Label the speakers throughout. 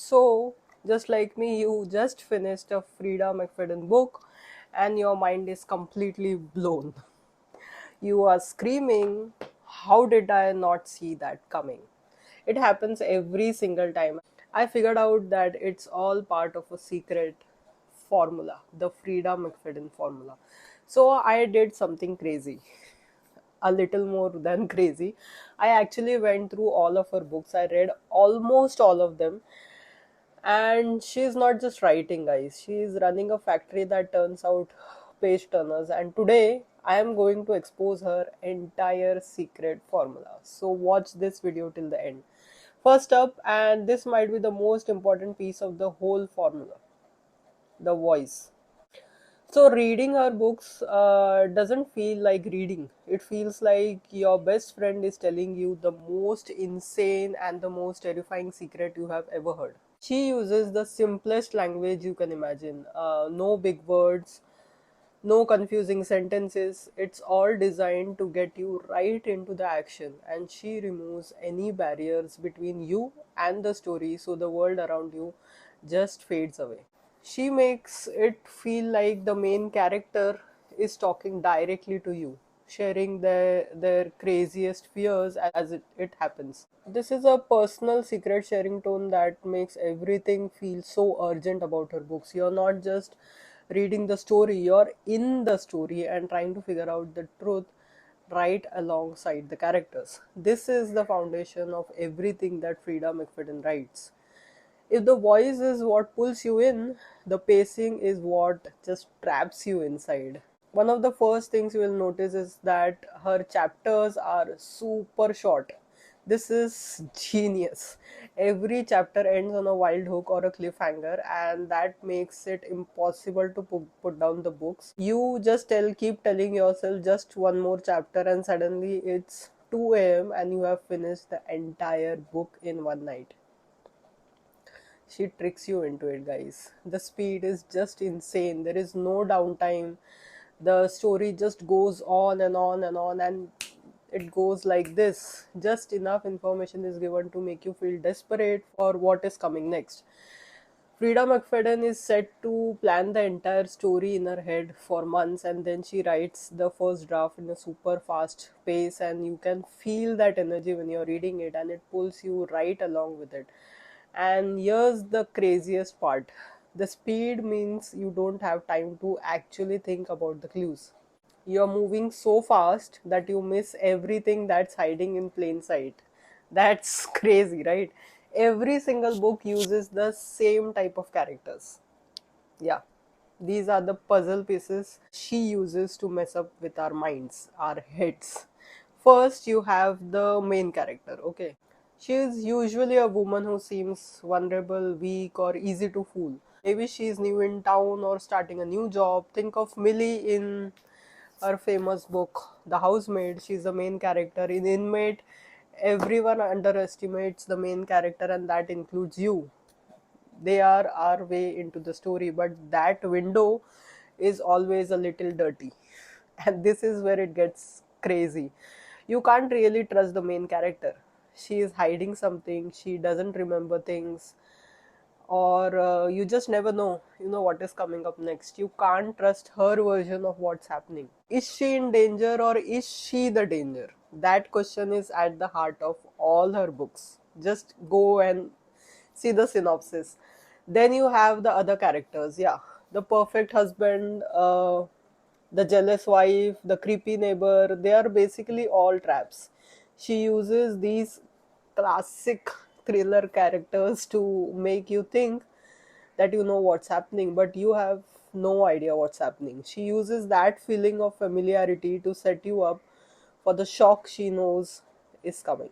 Speaker 1: So, just like me, you just finished a Freida McFadden book and your mind is completely blown. You are screaming, how did I not see that coming? It happens every single time. I figured out that it's all part of a secret formula, the Freida McFadden formula. So I did something crazy, a little more than crazy. I actually went through all of her books. I read almost all of them. And she's not just writing, guys. She's running a factory that turns out page turners. And today, I am going to expose her entire secret formula. So, watch this video till the end. First up, and this might be the most important piece of the whole formula, the voice. So, reading her books doesn't feel like reading. It feels like your best friend is telling you the most insane and the most terrifying secret you have ever heard. She uses the simplest language you can imagine. No big words, no confusing sentences. It's all designed to get you right into the action, and she removes any barriers between you and the story so the world around you just fades away. She makes it feel like the main character is talking directly to you, sharing their craziest fears as it happens. This is a personal secret sharing tone that makes everything feel so urgent about her books. You're not just reading the story, you're in the story and trying to figure out the truth right alongside the characters. This is the foundation of everything that Freida McFadden writes. If the voice is what pulls you in, the pacing is what just traps you inside. One of the first things you will notice is that her chapters are super short. This is genius. Every chapter ends on a wild hook or a cliffhanger, and that makes it impossible to put down the books. You just keep telling yourself just one more chapter, and suddenly it's 2 a.m. and you have finished the entire book in one night. She tricks you into it, guys. The speed is just insane. There is no downtime. The story just goes on and on and on, and it goes like this. Just enough information is given to make you feel desperate for what is coming next. Freida McFadden is set to plan the entire story in her head for months, and then she writes the first draft in a super fast pace, and you can feel that energy when you're reading it, and it pulls you right along with it. And here's the craziest part, the speed means you don't have time to actually think about the clues. You're moving so fast that you miss everything that's hiding in plain sight. That's crazy, right? Every single book uses the same type of characters. Yeah, these are the puzzle pieces she uses to mess up with our minds, our heads. First, you have the main character, okay? She is usually a woman who seems vulnerable, weak, or easy to fool. Maybe she's new in town or starting a new job. Think of Millie in her famous book, The Housemaid. She's the main character. In Inmate, everyone underestimates the main character, and that includes you. They are our way into the story, but that window is always a little dirty. And this is where it gets crazy. You can't really trust the main character. She is hiding something, she doesn't remember things, or you just never know, what is coming up next. You can't trust her version of what's happening. Is she in danger, or is she the danger? That question is at the heart of all her books. Just go and see the synopsis. Then you have the other characters. Yeah, the perfect husband, the jealous wife, the creepy neighbor. They are basically all traps. She uses these classic thriller characters to make you think that you know what's happening, but you have no idea what's happening. She uses that feeling of familiarity to set you up for the shock she knows is coming.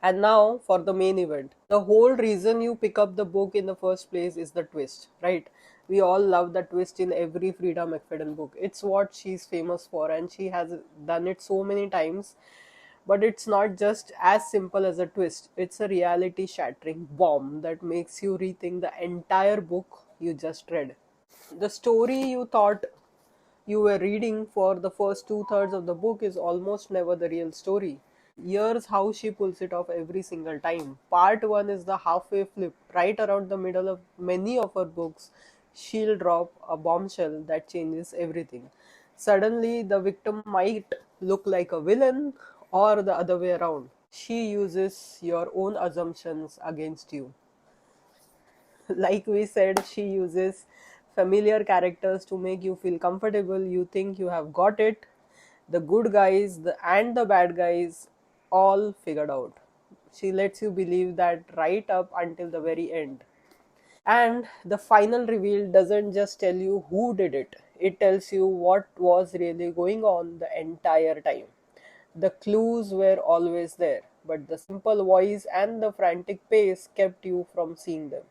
Speaker 1: And now for the main event. The whole reason you pick up the book in the first place is the twist, right? We all love the twist in every Freida McFadden book. It's what she's famous for, and she has done it so many times. But it's not just as simple as a twist, it's a reality shattering bomb that makes you rethink the entire book you just read. The story you thought you were reading for the first two thirds of the book is almost never the real story. Here's how she pulls it off every single time. Part 1 is the halfway flip. Right around the middle of many of her books, she'll drop a bombshell that changes everything. Suddenly, the victim might look like a villain, or the other way around. She uses your own assumptions against you. Like we said, she uses familiar characters to make you feel comfortable. You think you have got it. The good guys and the bad guys all figured out. She lets you believe that right up until the very end. And the final reveal doesn't just tell you who did it, it tells you what was really going on the entire time. The clues were always there, but the simple voice and the frantic pace kept you from seeing them.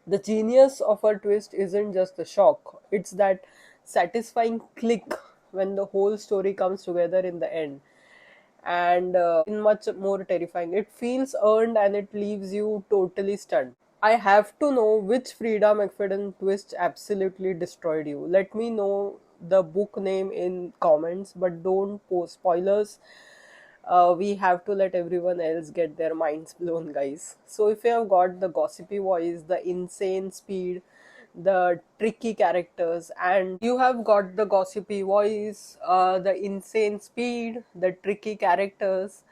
Speaker 1: The genius of a twist isn't just the shock, it's that satisfying click when the whole story comes together in the end. And in much more terrifying, it feels earned and it leaves you totally stunned. I have to know which Freida McFadden twist absolutely destroyed you. Let me know the book name in comments, but don't post spoilers. We have to let everyone else get their minds blown, guys. So, if you have got the gossipy voice, the insane speed, the tricky characters, and you have got the gossipy voice, the insane speed, the tricky characters,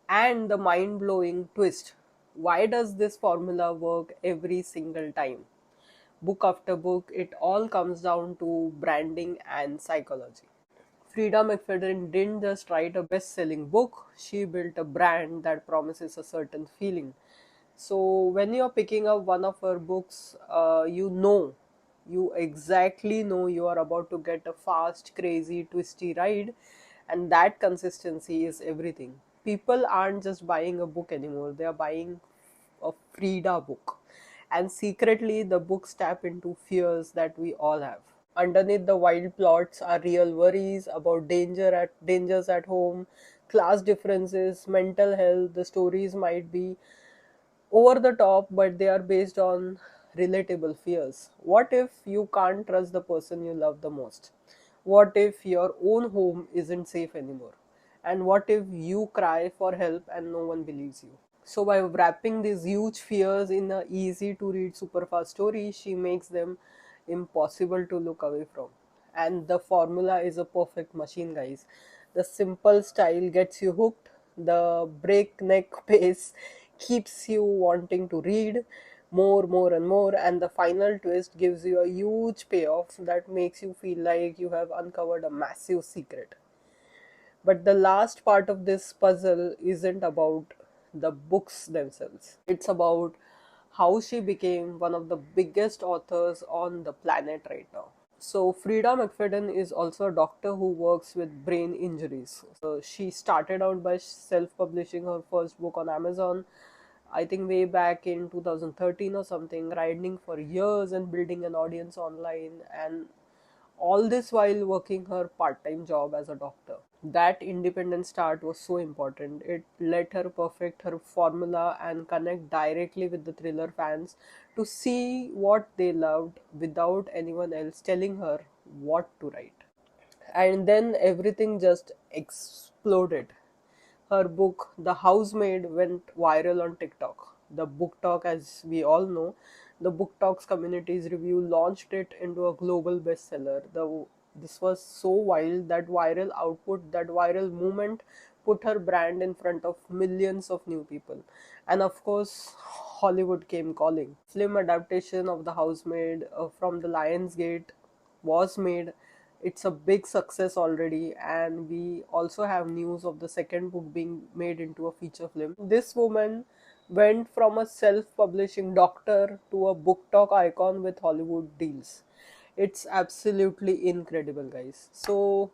Speaker 1: and the mind blowing twist, why does this formula work every single time? Book after book, it all comes down to branding and psychology. Freida McFadden didn't just write a best selling book, she built a brand that promises a certain feeling. So, when you're picking up one of her books, you exactly know you are about to get a fast, crazy, twisty ride, and that consistency is everything. People aren't just buying a book anymore, they are buying a Frida book. And secretly, the books tap into fears that we all have. Underneath the wild plots are real worries about dangers at home, class differences, mental health. The stories might be over the top, but they are based on relatable fears. What if you can't trust the person you love the most? What if your own home isn't safe anymore? And what if you cry for help and no one believes you? So, by wrapping these huge fears in a easy to read super fast story, she makes them impossible to look away from. And the formula is a perfect machine, guys. The simple style gets you hooked, the breakneck pace keeps you wanting to read more, and more, and the final twist gives you a huge payoff that makes you feel like you have uncovered a massive secret. But the last part of this puzzle isn't about the books themselves. It's about how she became one of the biggest authors on the planet right now. So, Freida McFadden is also a doctor who works with brain injuries. So, she started out by self publishing her first book on Amazon, I think way back in 2013 or something, writing for years and building an audience online, and all this while working her part time job as a doctor. That independent start was so important. It let her perfect her formula and connect directly with the thriller fans to see what they loved without anyone else telling her what to write. And then everything just exploded. Her book, The Housemaid, went viral on TikTok. The BookTok, as we all know, the BookTok's community's review launched it into a global bestseller. This was so wild, that viral output, that viral movement put her brand in front of millions of new people. And of course, Hollywood came calling. Film adaptation of The Housemaid from the Lionsgate was made. It's a big success already, and we also have news of the second book being made into a feature film. This woman went from a self-publishing doctor to a book talk icon with Hollywood deals. It's absolutely incredible, guys. So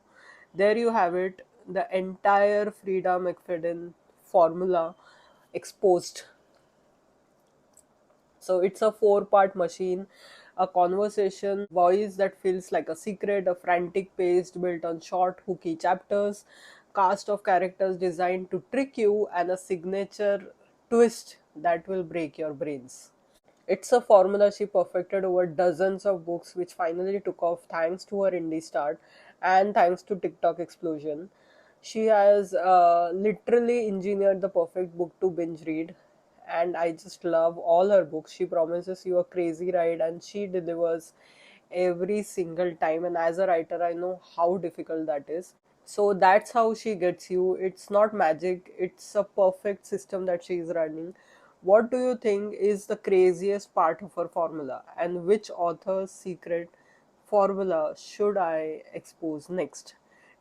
Speaker 1: there you have it, the entire Freida McFadden formula exposed. So it's a four-part machine, a conversation, voice that feels like a secret, a frantic pace built on short, hooky chapters, cast of characters designed to trick you, and a signature twist that will break your brains. It's a formula she perfected over dozens of books, which finally took off thanks to her indie start and thanks to TikTok explosion. She has literally engineered the perfect book to binge read, and I just love all her books. She promises you a crazy ride, and she delivers every single time. And as a writer, I know how difficult that is. So that's how she gets you. It's not magic, it's a perfect system that she is running. What do you think is the craziest part of her formula, and which author's secret formula should I expose next?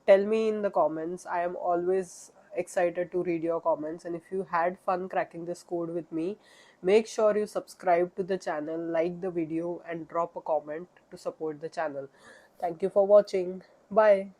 Speaker 1: Tell me in the comments. I am always excited to read your comments, and if you had fun cracking this code with me, make sure you subscribe to the channel, like the video, and drop a comment to support the channel. Thank you for watching. Bye.